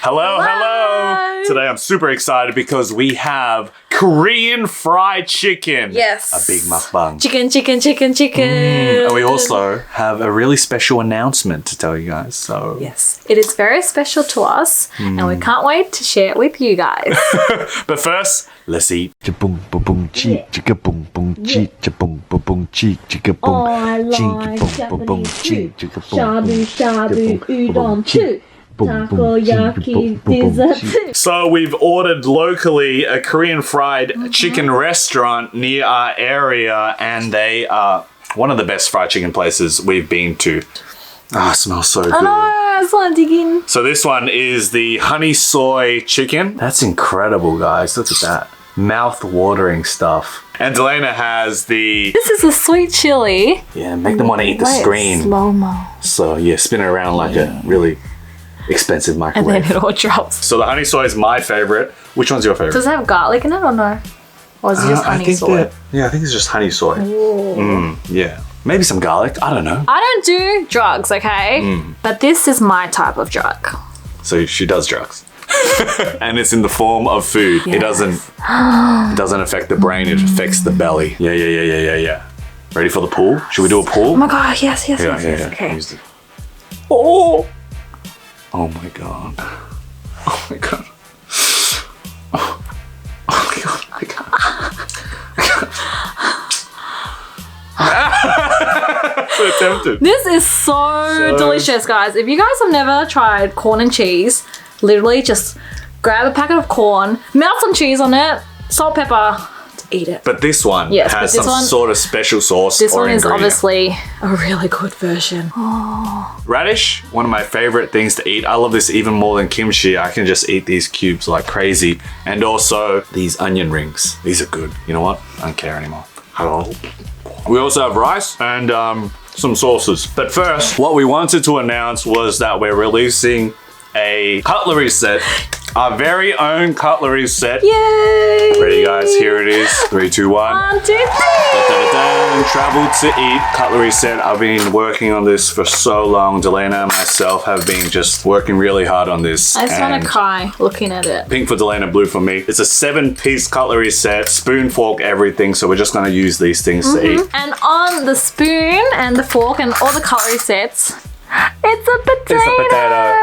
Hello, hello! Today I'm super excited because we have Korean fried chicken. Yes. A big mukbang. Chicken. And we also have a really special announcement to tell you guys. So Yes, it is very special to us and we can't wait to share it with you guys. But first, let's eat. Boom boom boom cheek, chicka boom boom cheek, boom boom boom cheek, chicka boom, cheek boom boom cheek, chicka boom, shabu udon too. Takoyaki dessert. So we've ordered locally a Korean fried chicken restaurant near our area, and they are one of the best fried chicken places we've been to. Ah, it smells so good. Oh no, I just want to dig in. So this one is the honey soy chicken. That's incredible, guys. Look at that. Mouth-watering stuff. And Delana has the... This is a sweet chili. Yeah, make them want to eat the Wait, screen. slow-mo. So yeah, spin it around like a really expensive And microwave. then it all drops. So the honey soy is my favorite. Which one's your favorite? Does it have garlic in it or no? Or is it just honey soy? Yeah, I think it's just honey soy. Yeah. Maybe some garlic. I don't know. I don't do drugs, okay? But this is my type of drug. So she does drugs. And it's in the form of food. It doesn't affect the brain, it affects the belly. Yeah. Ready for the pool? Should we do a pool? Oh my god, yes. Yeah. Okay. Use it. Oh my god. Oh my god. Oh my god. I can't. So tempted. This is so delicious, guys. If you guys have never tried corn and cheese, literally just grab a packet of corn, melt some cheese on it, salt, pepper, eat it. But this one Yes, has but this some one- sort of special sauce. This or one is ingredient. obviously a really good version. Radish, one of my favorite things to eat. I love this even more than kimchi. I can just eat these cubes like crazy. And also these onion rings. These are good. You know what? I don't care anymore. Hello. We also have rice and some sauces. But first, what we wanted to announce was that we're releasing a cutlery set. Our very own cutlery set. Yay! Ready, guys? Here it is. 3, 2, 1. 1, 2, 3! Travel to eat cutlery set. I've been working on this for so long. Delana and myself have been just working really hard on this. I just want And to cry looking at it. pink for Delana, blue for me. It's a 7-piece cutlery set, spoon, fork, everything. So we're just gonna use these things to eat. And on the spoon and the fork and all the cutlery sets, it's a potato! It's a potato.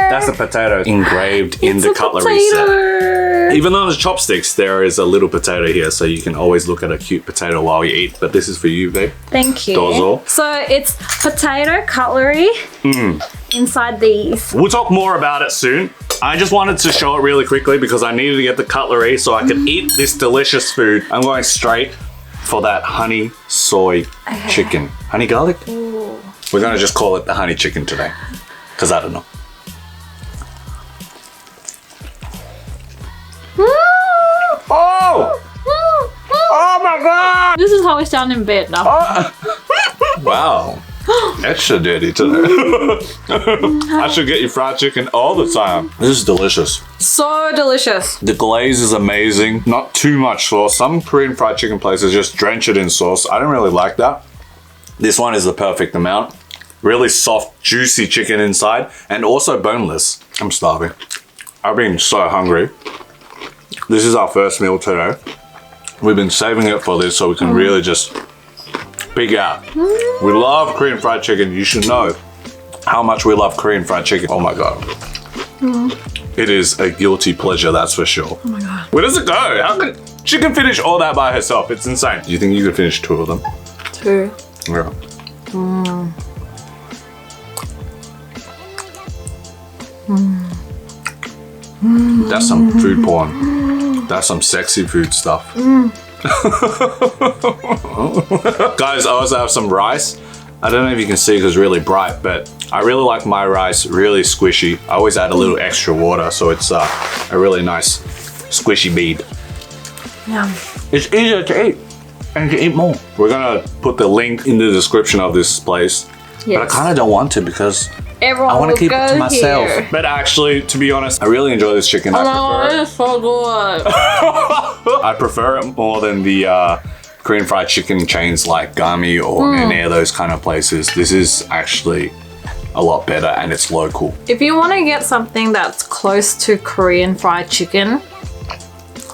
That's a potato engraved in the cutlery set. Even on the chopsticks, there is a little potato here, so you can always look at a cute potato while you eat. But this is for you, babe. Thank you. Dozo. So it's potato cutlery inside these. We'll talk more about it soon. I just wanted to show it really quickly because I needed to get the cutlery so I could eat this delicious food. I'm going straight for that honey soy chicken. Honey garlic? Ooh. We're gonna just call it the honey chicken today, because I don't know. Oh! Oh my god! This is how we sound in bed now. Wow. Extra dirty today. I should get you fried chicken all the time. This is delicious. So delicious. The glaze is amazing. Not too much sauce. Some Korean fried chicken places just drench it in sauce. I don't really like that. This one is the perfect amount. Really soft, juicy chicken inside, and also boneless. I'm starving. I've been so hungry. This is our first meal today. We've been saving it for this so we can really just pig out. We love Korean fried chicken. You should know how much we love Korean fried chicken. Oh my god. It is a guilty pleasure, that's for sure. Oh my god. Where does it go? How can she can finish all that by herself? It's insane. Do you think you could finish 2 of them? 2. Yeah. That's some food porn. That's some sexy food stuff. Guys, I also have some rice. I don't know if you can see because it's really bright, but I really like my rice really squishy. I always add a little extra water so it's a really nice squishy bead. Yum. It's easier to eat and to eat more. We're gonna put the link in the description of this place. But I Yes. kind of don't want to because Everyone I want will to keep it to go myself. here. But actually, to be honest, I really enjoy this chicken. Oh, I prefer it. it's so good. I prefer it more than the Korean fried chicken chains like Gami or any of those kind of places. This is actually a lot better and it's local. If you want to get something that's close to Korean fried chicken,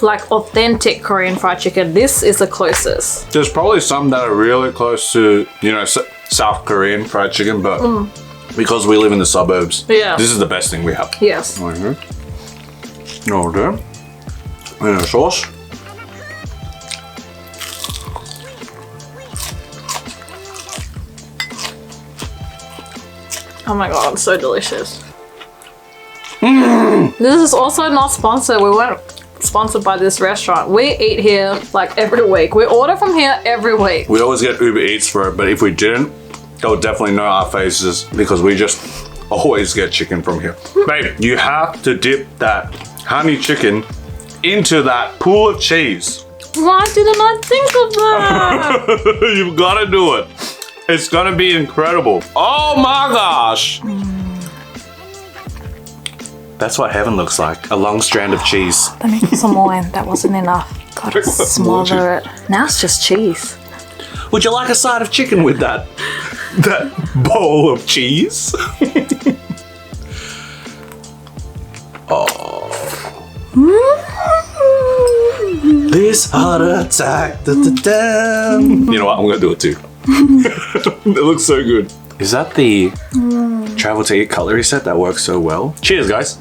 like authentic Korean fried chicken, this is the closest. There's probably some that are really close to, you know, South Korean fried chicken, but because we live in the suburbs, Yeah. this is the best thing we have. Yes. Right here. No, there. And a sauce. Oh my god, so delicious. This is also not sponsored. We weren't sponsored by this restaurant. We eat here like every week. We order from here every week. We always get Uber Eats for it, but if we didn't, they would definitely know our faces because we just always get chicken from here. Babe, you have to dip that honey chicken into that pool of cheese. Why didn't I think of that? You've got to do it. It's gonna be incredible. Oh my gosh. That's what heaven looks like. A long strand of cheese. Let me put some more in. That wasn't enough. Gotta smother it. Now it's just cheese. Would you like a side of chicken with that bowl of cheese? This heart attack. Da, da, da. You know what? I'm gonna do it too. It looks so good. Is that the travel to eat cutlery set that works so well? Cheers, guys.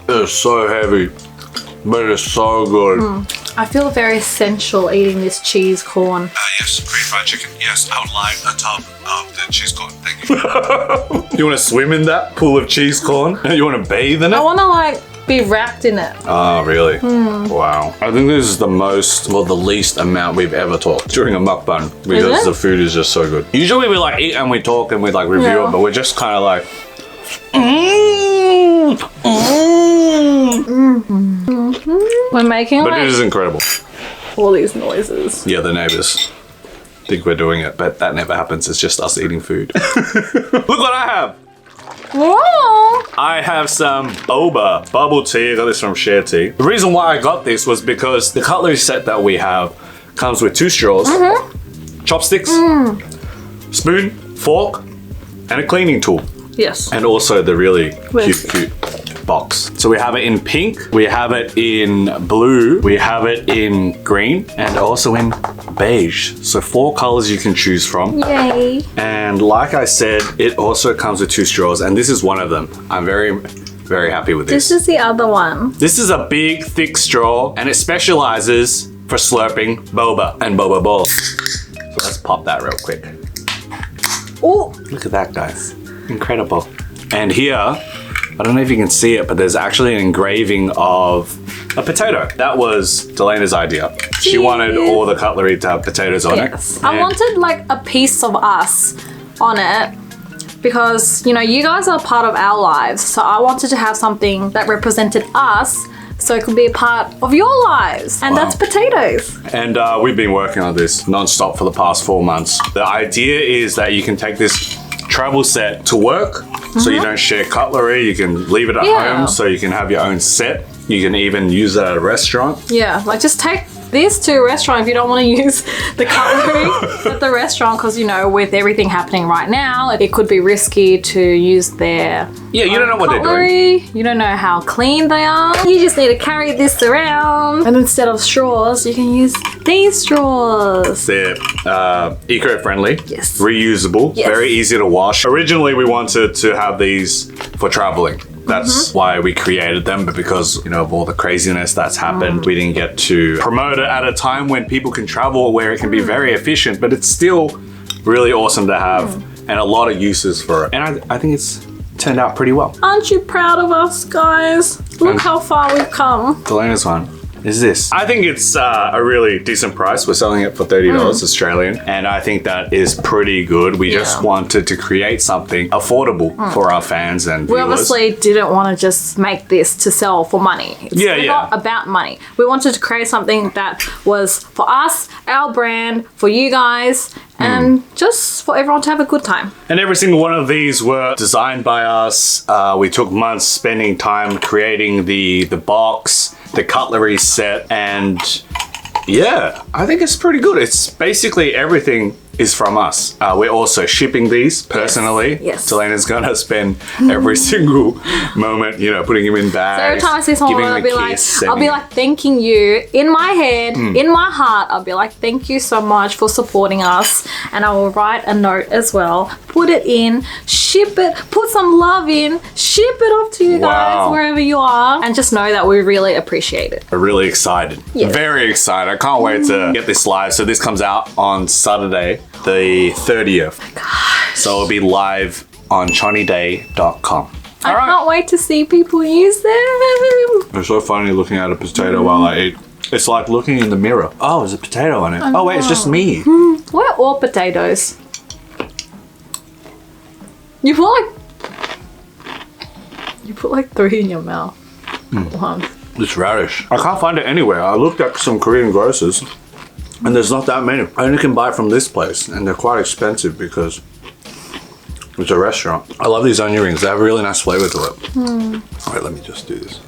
It's so heavy, but it's so good. I feel very sensual eating this cheese corn. Yes, Korean fried chicken. Yes, I would like a tub of the cheese corn. Thank you. You want to swim in that pool of cheese corn? You want to bathe in it? I want to like be wrapped in it. Oh, really? Wow. I think this is the least amount we've ever talked during a mukbang because the food is just so good. Usually we like eat and we talk and we like review it, but we're just kind of like, We're making but like it is incredible. all these noises. Yeah, the neighbors think we're doing it, but that never happens. It's just us eating food. Look what I have. Whoa! I have some boba bubble tea. I got this from Share Tea. The reason why I got this was because the cutlery set that we have comes with 2 straws, chopsticks, spoon, fork, and a cleaning tool. Yes. And also the really cute box. So we have it in pink, we have it in blue, we have it in green, and also in beige. So 4 colors you can choose from. Yay. And like I said, it also comes with 2 straws, and this is one of them. I'm very, very happy with this. This is the other one. This is a big, thick straw, and it specializes for slurping boba and boba balls. So let's pop that real quick. Oh, Look at that, guys. Incredible. And here, I don't know if you can see it, but there's actually an engraving of a potato. That was Delena's idea. She wanted all the cutlery to have potatoes on yes. it. I wanted like a piece of us on it because, you know, you guys are part of our lives. So I wanted to have something that represented us so it could be a part of your lives. And that's potatoes. And we've been working on this non-stop for the past 4 months. The idea is that you can take this travel set to work, so you don't share cutlery. You can leave it at home, so you can have your own set. You can even use it at a restaurant. Yeah, like just take this to a restaurant if you don't want to use the cutlery at the restaurant because, you know, with everything happening right now, it could be risky to use their Yeah, you don't know what they're doing. cutlery. You don't know how clean they are. You just need to carry this around. And instead of straws, you can use these straws. They're eco-friendly, Yes. reusable, Yes. very easy to wash. Originally, we wanted to have these for traveling. That's why we created them, but because, you know, of all the craziness that's happened, we didn't get to promote it at a time when people can travel where it can be very efficient, but it's still really awesome to have and a lot of uses for it. And I think it's turned out pretty well. Aren't you proud of us, guys? Look how far we've come. Delena's one is this. I think it's a really decent price. We're selling it for $30 Australian, and I think that is pretty good. We just wanted to create something affordable for our fans and We viewers. obviously didn't want to just make this to sell for money. It's not about money. We wanted to create something that was for us, our brand, for you guys, and just for everyone to have a good time. And every single one of these were designed by us. We took months spending time creating the box, the cutlery set, and yeah, I think it's pretty good. It's basically everything is from us. We're also shipping these personally. Yes. Selena's gonna spend every single moment, you know, putting them in bags. So every time I see someone, giving I'll them be a like, kiss, I'll be like, thanking you in my head, in my heart. I'll be like, thank you so much for supporting us. And I will write a note as well, put it in, ship it, put some love in, ship it off to you guys wherever you are, and just know that we really appreciate it. We're really excited. Yes. Very excited. I can't wait to get this live. So this comes out on Saturday, the 30th. Oh my gosh. So it'll be live on chonnydaymail.com. I can't wait to see people use them. It's so funny looking at a potato while I eat. It's like looking in the mirror. Oh, there's a potato on it. Oh wait, it's just me. We're all potatoes. You put like 3 in your mouth. One. It's radish. I can't find it anywhere. I looked at some Korean grocers and there's not that many. I only can buy from this place and they're quite expensive because it's a restaurant. I love these onion rings. They have a really nice flavor to it. All right, let me just do this.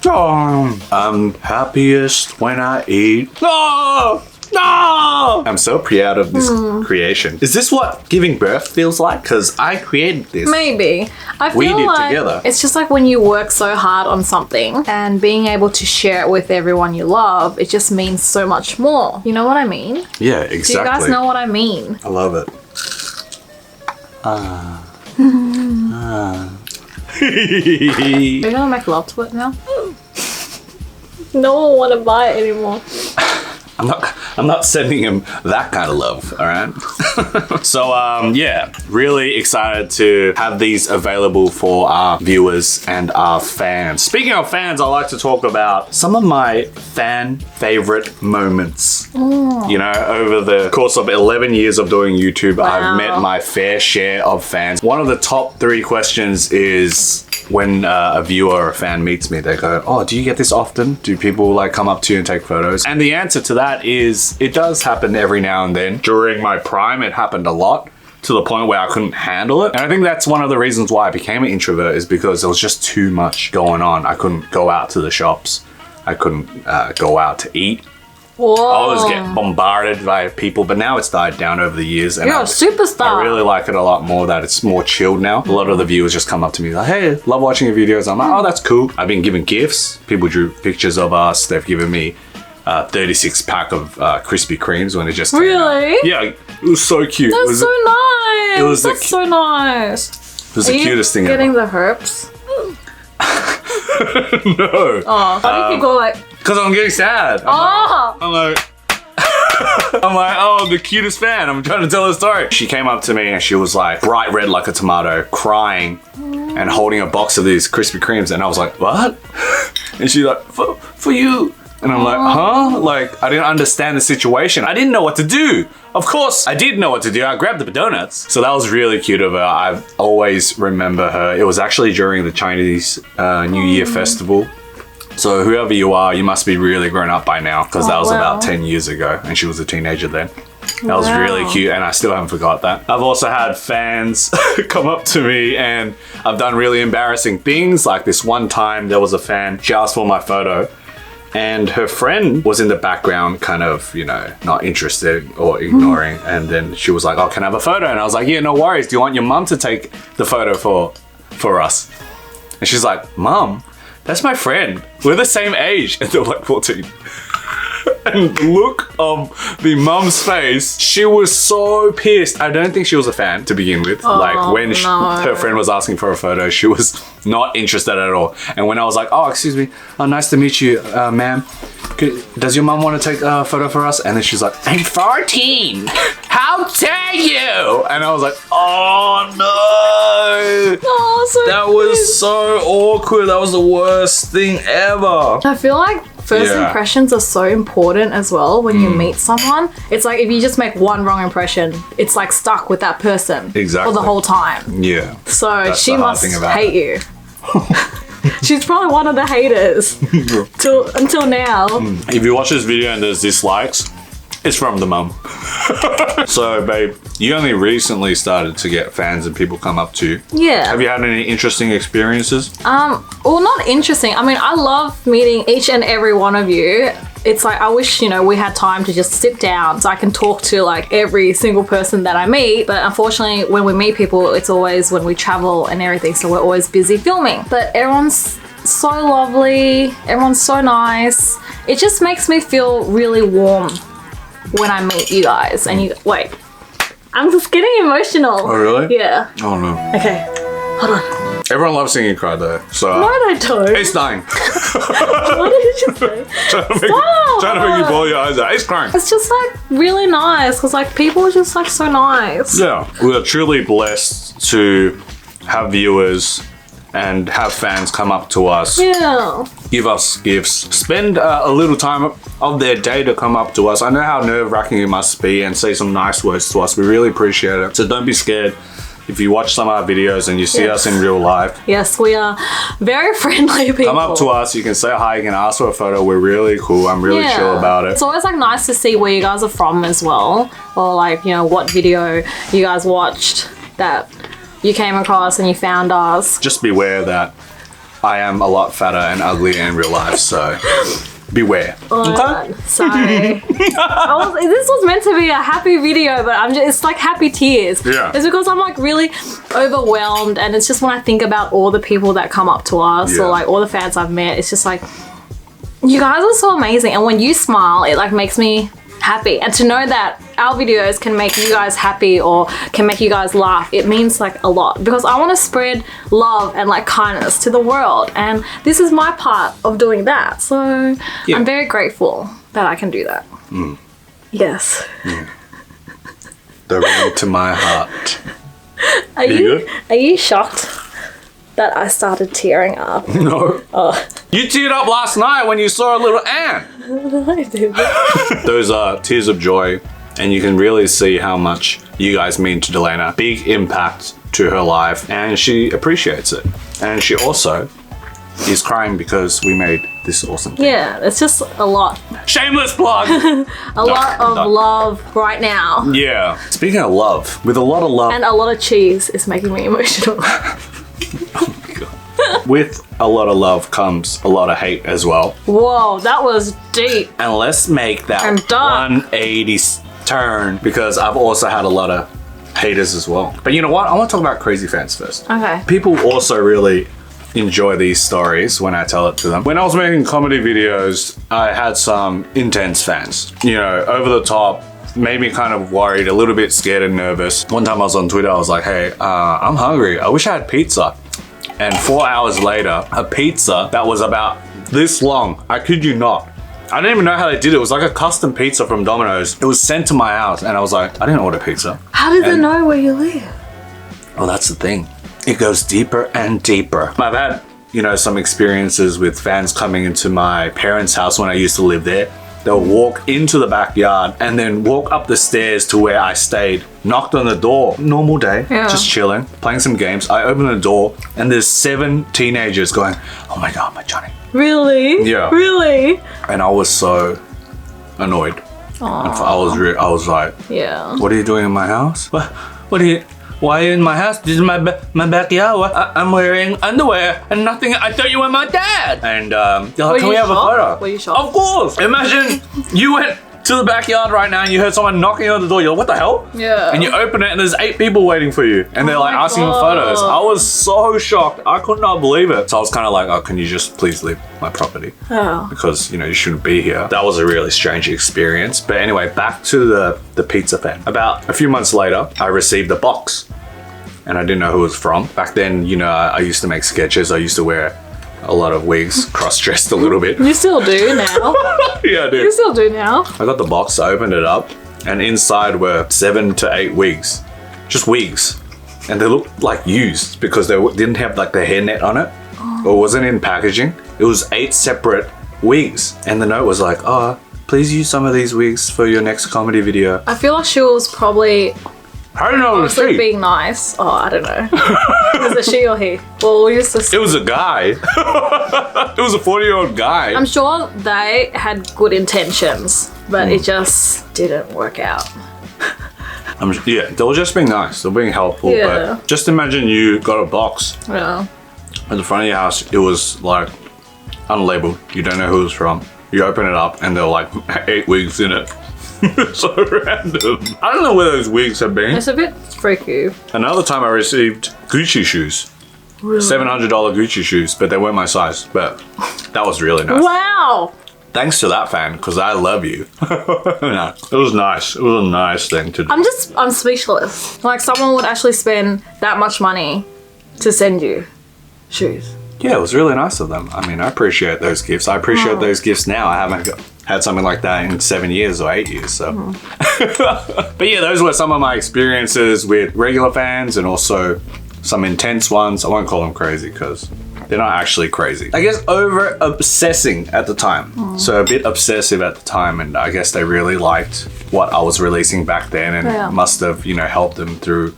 Oh, I'm happiest when I eat. Oh! No! I'm so proud of this creation. Is this what giving birth feels like? Because I created this. Maybe. I feel We did like together. it's just like when you work so hard on something and being able to share it with everyone you love, it just means so much more. You know what I mean? Yeah, exactly. Do you guys know what I mean? I love it. We're gonna make love to it now. No one want to buy it anymore. I'm not sending him that kind of love, all right? So, yeah, really excited to have these available for our viewers and our fans. Speaking of fans, I like to talk about some of my fan favorite moments. You know, over the course of 11 years of doing YouTube, I've met my fair share of fans. One of the top 3 questions is when a viewer or a fan meets me, they go, oh, do you get this often? Do people like come up to you and take photos? And the answer to that is it does happen every now and then. During my prime, it happened a lot to the point where I couldn't handle it. And I think that's one of the reasons why I became an introvert, is because there was just too much going on. I couldn't go out to the shops. I couldn't go out to eat. Whoa. I always get bombarded by people, but now it's died down over the years. And You're a superstar. I really like it a lot more that it's more chilled now. A lot of the viewers just come up to me like, hey, love watching your videos. I'm like, oh, that's cool. I've been given gifts. People drew pictures of us. They've given me 36 pack of Krispy Kremes when it just came Really? out. Yeah, it was so cute. That's so nice. it was the That's so nice. It was the cutest thing Getting ever. the herbs? No. Oh, why do you go like? Because I'm getting sad. I'm like, oh, the cutest fan. I'm trying to tell a story. She came up to me and she was like bright red like a tomato, crying and holding a box of these Krispy Kremes. And I was like, what? And she's like, for you. And I'm like, huh? Like, I didn't understand the situation. I didn't know what to do. Of course, I did know what to do. I grabbed the donuts. So that was really cute of her. I always remember her. It was actually during the Chinese New Year festival. So whoever you are, you must be really grown up by now, because that was about 10 years ago and she was a teenager then. That was really cute and I still haven't forgot that. I've also had fans come up to me and I've done really embarrassing things. Like this one time there was a fan, she asked for my photo and her friend was in the background kind of, you know, not interested or ignoring. And then she was like, oh, can I have a photo? And I was like, yeah, no worries. Do you want your mum to take the photo for us? And she's like, Mum? That's my friend. We're the same age. And they're like 14. And the look of the mum's face, she was so pissed. I don't think she was a fan to begin with. Like when her friend was asking for a photo, she was not interested at all. And when I was like, oh, excuse me, nice to meet you, ma'am. Does your mum want to take a photo for us? And then she's like, I'm 14. How dare you? And I was like, oh no. Oh, so that was so awkward. That was the worst thing ever. I feel like first impressions are so important as well when you meet someone. It's like if you just make one wrong impression, it's like stuck with that person for the whole time. Yeah. So she must hate you. She's probably one of the haters until now. If you watch this video and there's dislikes, it's from the mum. So, babe, you only recently started to get fans and people come up to you. Yeah. Have you had any interesting experiences? Well, not interesting. I mean, I love meeting each and every one of you. It's like, I wish, you know, we had time to just sit down so I can talk to like every single person that I meet. But unfortunately, when we meet people, it's always when we travel and everything. So we're always busy filming. But everyone's so lovely. Everyone's so nice. It just makes me feel really warm when I meet you guys. And you, wait, I'm just getting emotional. Oh, really? Yeah. Oh, no. Okay, hold on. Everyone loves singing Cry though, so... No, they don't. It's dying. What did you say? Trying to make you bawl your eyes out. It's crying. It's just like really nice because like people are just like so nice. Yeah, we are truly blessed to have viewers and have fans come up to us, Yeah. give us gifts, spend a little time of their day to come up to us. I know how nerve-wracking it must be and say some nice words to us. We really appreciate it. So don't be scared if you watch some of our videos and you see us in real life. Yes, we are very friendly people. Come up to us, you can say hi, you can ask for a photo. We're really cool. I'm really chill about it. It's always like nice to see where you guys are from as well, or like, you know, what video you guys watched that you came across and you found us. Just beware that I am a lot fatter and uglier in real life, so beware. Okay. Sorry. This was meant to be a happy video, but it's like happy tears. Yeah. It's because I'm like really overwhelmed, and it's just when I think about all the people that come up to us or like all the fans I've met, it's just like, you guys are so amazing. And when you smile, it like makes me happy. And to know that our videos can make you guys happy or can make you guys laugh, it means like a lot, because I want to spread love and like kindness to the world, and this is my part of doing that. So I'm very grateful that I can do that. Yes. The ring to my heart. Are you shocked that I started tearing up? No. Oh. You teared up last night when you saw a little ant. I did. Those are tears of joy, and you can really see how much you guys mean to Delana. Big impact to her life, and she appreciates it. And she also is crying because we made this awesome thing. Yeah, it's just a lot. Shameless plug! A lot of love right now. Yeah. Speaking of love, with a lot of love. And a lot of cheese is making me emotional. Oh my God. With a lot of love comes a lot of hate as well. Whoa, that was deep. And let's make that And dark. 180 turn, because I've also had a lot of haters as well. But you know what? I want to talk about crazy fans first. Okay. People also really enjoy these stories when I tell it to them. When I was making comedy videos, I had some intense fans. You know, over the top, made me kind of worried, a little bit scared and nervous. One time I was on Twitter, I was like, hey, I'm hungry. I wish I had pizza. And 4 hours later, a pizza that was about this long, I kid you not. I didn't even know how they did it. It was like a custom pizza from Domino's. It was sent to my house, and I was like, I didn't order pizza. How did they know where you live? Well, that's the thing. It goes deeper and deeper. I've had, you know, some experiences with fans coming into my parents' house when I used to live there. They'll walk into the backyard and then walk up the stairs to where I stayed, knocked on the door. Normal day, just chilling, playing some games. I open the door and there's 7 teenagers going, oh my God, my Johnny. Really? Yeah. Really? And I was so annoyed. I was like, Yeah. what are you doing in my house? Why are you in my house? This is my backyard. I'm wearing underwear and nothing. I thought you were my dad. And they're like, can we have a photo? Were you shocked? Of course. Imagine you went to the backyard right now and you heard someone knocking on the door. You're like, what the hell? Yeah. And you open it and there's 8 people waiting for you. And they're like asking for photos. I was so shocked. I could not believe it. So I was kind of like, oh, can you just please leave my property? Oh. Because, you know, you shouldn't be here. That was a really strange experience. But anyway, back to the pizza fan. About a few months later, I received a box. And I didn't know who it was from. Back then, you know, I used to make sketches. I used to wear a lot of wigs, cross-dressed a little bit. You still do now. Yeah, I do. You still do now. I got the box, I opened it up, and inside were 7 to 8 wigs. Just wigs. And they looked like used because they didn't have like the hairnet on it. Or wasn't in packaging. It was 8 separate wigs. And the note was like, oh, please use some of these wigs for your next comedy video. I feel like she was probably How do you know it was Obviously she? being nice. Oh, I don't know. Is it she or he? Well, we used to. It was a guy. It was a 40-year-old guy. I'm sure they had good intentions, but it just didn't work out. Yeah, they were just being nice. They were being helpful. Yeah. But just imagine you got a box Yeah. at the front of your house. It was like unlabeled. You don't know who it was from. You open it up and there were like 8 wigs in it. So random. I don't know where those wigs have been. It's a bit freaky. Another time I received Gucci shoes. Really? $700 Gucci shoes, but they weren't my size. But that was really nice. Wow. Thanks to that fan, because I love you. No, it was nice. It was a nice thing to do. I'm speechless. Like someone would actually spend that much money to send you shoes. Yeah, it was really nice of them. I mean, I appreciate those gifts. I appreciate those gifts now. I haven't had something like that in 7 years or 8 years, so. But yeah, those were some of my experiences with regular fans and also some intense ones. I won't call them crazy because they're not actually crazy. I guess over obsessing at the time. So a bit obsessive at the time, and I guess they really liked what I was releasing back then and must have, you know, helped them through,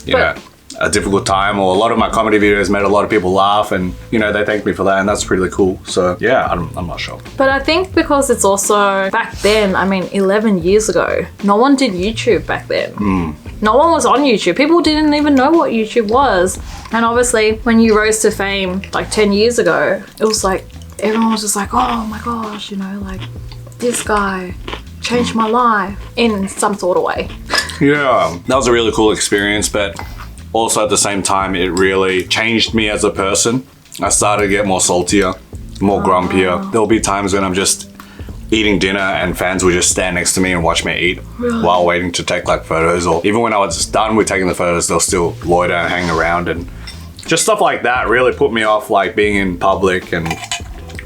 you know, a difficult time, or a lot of my comedy videos made a lot of people laugh, and you know, they thanked me for that, and that's really cool. So yeah, I'm not sure. But I think because it's also back then, I mean 11 years ago, no one did YouTube back then. No one was on YouTube. People didn't even know what YouTube was. And obviously when you rose to fame like 10 years ago, it was like everyone was just like, oh my gosh, you know, like this guy changed my life in some sort of way. Yeah, that was a really cool experience, but also at the same time, it really changed me as a person. I started to get more saltier, more grumpier. There'll be times when I'm just eating dinner and fans would just stand next to me and watch me eat while waiting to take like photos, or even when I was done with taking the photos, they'll still loiter and hang around, and just stuff like that really put me off, like being in public, and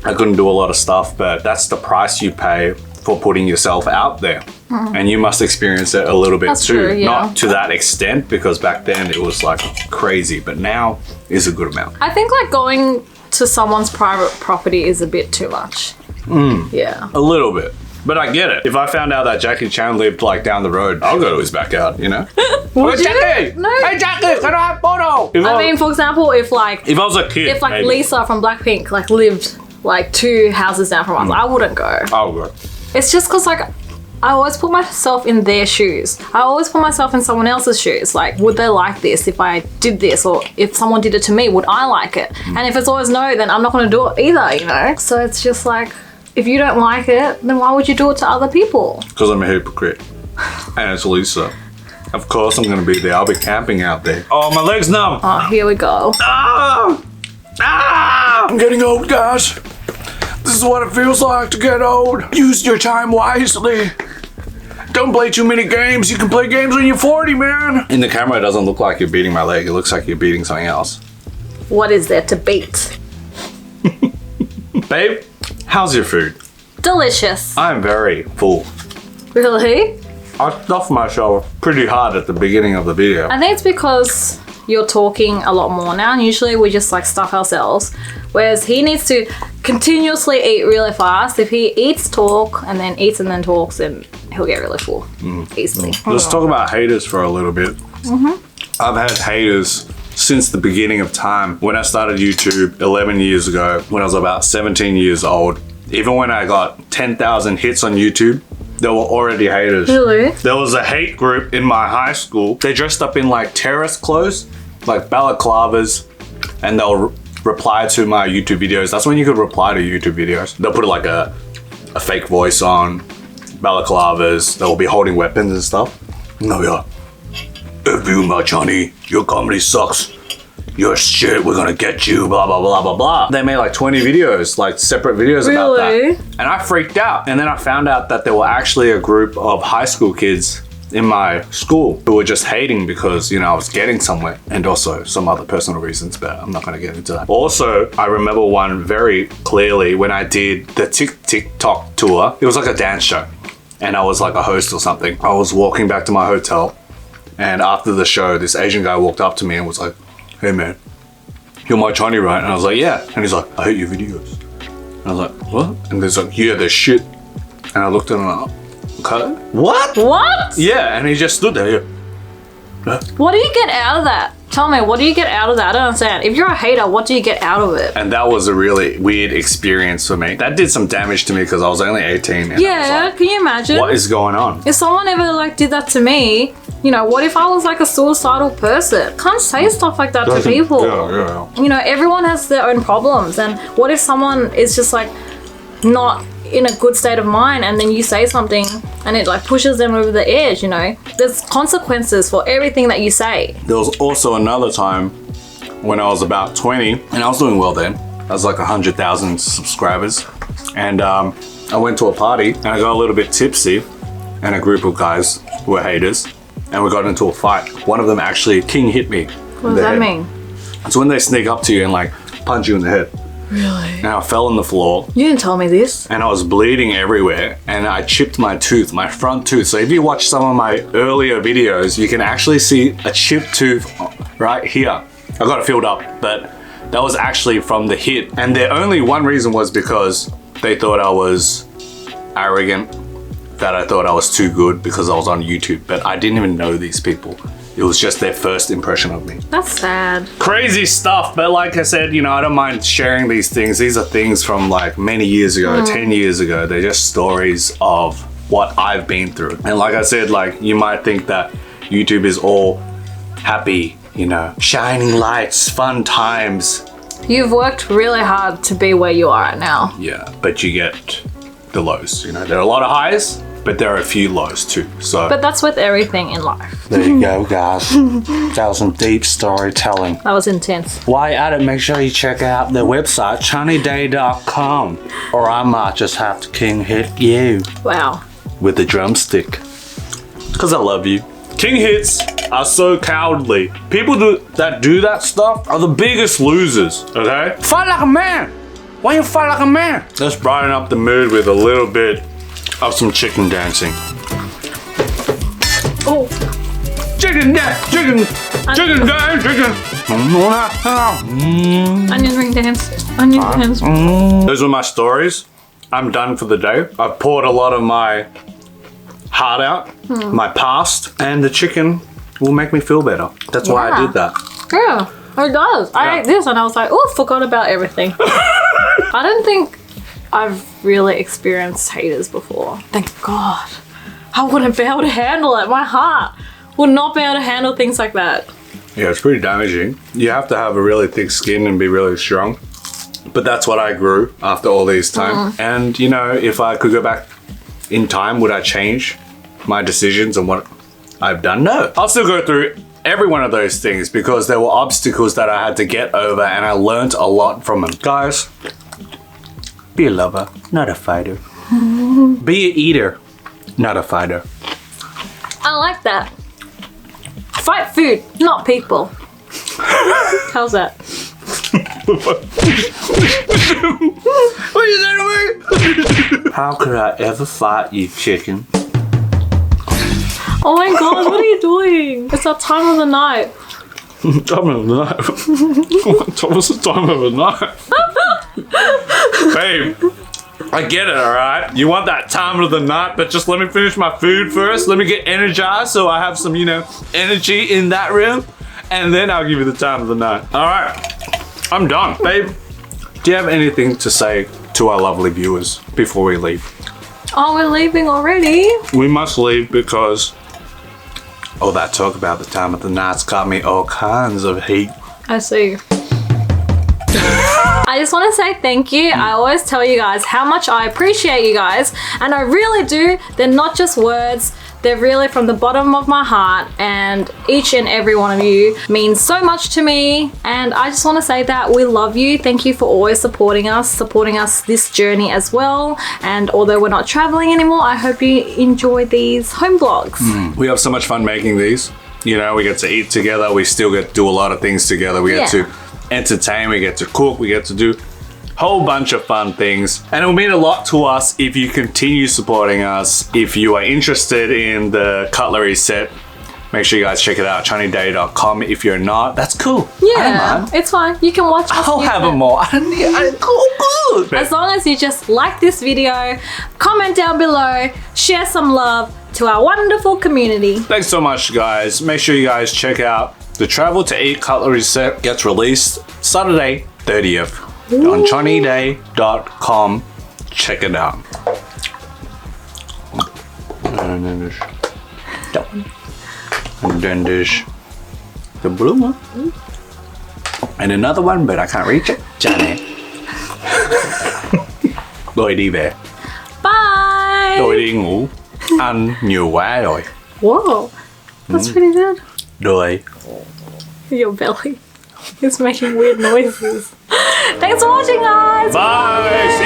I couldn't do a lot of stuff. But that's the price you pay for putting yourself out there. And you must experience it a little bit too. True, yeah. Not to that extent, because back then it was like crazy, but now is a good amount. I think like going to someone's private property is a bit too much. Yeah. A little bit. But I get it. If I found out that Jackie Chan lived like down the road, I'll go to his backyard, you know? Would Hey, you? Jackie! No. Hey, Jackie, can I have a photo? I mean, for example, if if I was a kid, if like maybe. Lisa from Blackpink like lived like 2 houses down from us, I wouldn't go. I'll go. It's just because like I always put myself in their shoes. I always put myself in someone else's shoes. Like, would they like this if I did this? Or if someone did it to me, would I like it? And if it's always no, then I'm not going to do it either, you know? So it's just like, if you don't like it, then why would you do it to other people? Because I'm a hypocrite. And it's Lisa. Of course I'm going to be there. I'll be camping out there. Oh, my leg's numb. Oh, here we go. Ah! Ah! I'm getting old, guys. This is what it feels like to get old. Use your time wisely. Don't play too many games. You can play games when you're 40, man. In the camera, it doesn't look like you're beating my leg. It looks like you're beating something else. What is there to beat? Babe, how's your food? Delicious. I'm very full. Really? I stuffed myself pretty hard at the beginning of the video. I think it's because you're talking a lot more now, and usually we just like stuff ourselves, whereas he needs to continuously eat really fast. If he eats, talk, and then eats and then talks, then he'll get really full easily. Let's talk about haters for a little bit. I've had haters since the beginning of time. When I started YouTube 11 years ago, when I was about 17 years old, even when I got 10,000 hits on YouTube, there were already haters. Really? There was a hate group in my high school. They dressed up in like terrorist clothes, like balaclavas, and they'll reply to my YouTube videos. That's when you could reply to YouTube videos. They'll put like a fake voice on, balaclavas, they'll be holding weapons and stuff. And they'll be like, "If you, my Johnny, your comedy sucks. You're shit, we're gonna get you, blah, blah, blah, blah, blah." They made like 20 videos, like separate videos about Really? that. And I freaked out. And then I found out that there were actually a group of high school kids in my school who were just hating because, you know, I was getting somewhere, and also some other personal reasons, but I'm not gonna get into that. Also, I remember one very clearly when I did the TikTok tour. It was like a dance show, and I was like a host or something. I was walking back to my hotel, and after the show, this Asian guy walked up to me and was like, "Hey man, you're my Chinese, right?" And I was like, "Yeah." And he's like, "I hate your videos." And I was like, "What?" And he's like, "Yeah, they're shit." And I looked at him like, "Okay. What?" What? Yeah, and he just stood there. Yeah. What do you get out of that? Tell me, what do you get out of that? I don't understand. If you're a hater, what do you get out of it? And that was a really weird experience for me. That did some damage to me because I was only 18. And Yeah, I was can you imagine? like, what is going on? If someone ever like did that to me, you know, what if I was like a suicidal person? Can't say stuff like that to people. Yeah. You know, everyone has their own problems, and what if someone is just like not in a good state of mind, and then you say something and it like pushes them over the edge, you know? There's consequences for everything that you say. There was also another time when I was about 20, and I was doing well then. I was like 100,000 subscribers, and I went to a party and I got a little bit tipsy, and a group of guys who were haters, and we got into a fight. One of them actually king hit me. What does that mean? It's when they sneak up to you and like punch you in the head. Really? And I fell on the floor. You didn't tell me this. And I was bleeding everywhere, and I chipped my tooth, my front tooth. So if you watch some of my earlier videos, you can actually see a chipped tooth right here. I got it filled up, but that was actually from the hit. And the only one reason was because they thought I was arrogant, that I thought I was too good because I was on YouTube, but I didn't even know these people. It was just their first impression of me. That's sad. Crazy stuff, but like I said, you know, I don't mind sharing these things. These are things from like many years ago, 10 years ago. They're just stories of what I've been through. And like I said, like you might think that YouTube is all happy, you know, shining lights, fun times. You've worked really hard to be where you are right now. Yeah, but you get the lows, you know. There are a lot of highs, but there are a few lows too. So But that's with everything in life. there you go, guys. That was some deep storytelling. That was intense. While you're at it, make sure you check out their website, chonnydaymail.com, or I might just have to king hit you Wow. with a drumstick. Because I love you. King hits are so cowardly. People that do that stuff are the biggest losers, okay? Fight like a man. Why you fight like a man? Let's brighten up the mood with a little bit of some chicken dancing. Oh. Chicken dance, chicken dance, chicken. Onion ring dance. Onion dance. Those were my stories. I'm done for the day. I've poured a lot of my heart out, my past, and the chicken will make me feel better. That's why I did that. Yeah, it does. I ate this and I was like, oh, forgot about everything. I don't think I've really experienced haters before. Thank God. I wouldn't be able to handle it. My heart would not be able to handle things like that. Yeah, it's pretty damaging. You have to have a really thick skin and be really strong. But that's what I grew after all these time. And you know, if I could go back in time, would I change my decisions and what I've done? No. I'll still go through every one of those things because there were obstacles that I had to get over, and I learned a lot from them. Guys, be a lover, not a fighter. Be an eater, not a fighter. I like that. Fight food, not people. How's that? What are you saying to me? How could I ever fight you, chicken? Oh my God, what are you doing? It's that time of the night. Time of the night. What's the time of the night? Babe, I get it, alright? You want that time of the night, but just let me finish my food first. Let me get energized so I have some, you know, energy in that room. And then I'll give you the time of the night. Alright, I'm done. Babe, do you have anything to say to our lovely viewers before we leave? Oh, we're leaving already? We must leave because all that talk about the time of the night's got me all kinds of heat. I see. I just want to say thank you. I always tell you guys how much I appreciate you guys, and I really do. They're not just words. They're really from the bottom of my heart, and each and every one of you means so much to me, and I just want to say that we love you. Thank you for always supporting us this journey as well. And although we're not traveling anymore, I hope you enjoy these home vlogs. We have so much fun making these. You know, we get to eat together. We still get to do a lot of things together. We get to entertain, we get to cook, we get to do a whole bunch of fun things, and it will mean a lot to us if you continue supporting us. If you are interested in the cutlery set, make sure you guys check it out, chonnydaymail.com. If you're not, that's cool. Yeah, I don't mind. it's fine. You can watch us. I'll have them more. Cool. As long as you just like this video, comment down below, share some love, to our wonderful community. Thanks so much, guys. Make sure you guys check out the Travel to Eat cutlery set. Gets released Saturday 30th on chonnydaymail.com. Check it out. And then there's that one. And then there's the blue one. And another one, but I can't reach it. Johnny. Tôi đi về. Bye! Tôi đi ngủ. Ăn nhiều quá rồi. Whoa, that's pretty good. Rồi. Your belly is making weird noises. Thanks for watching, guys! Bye!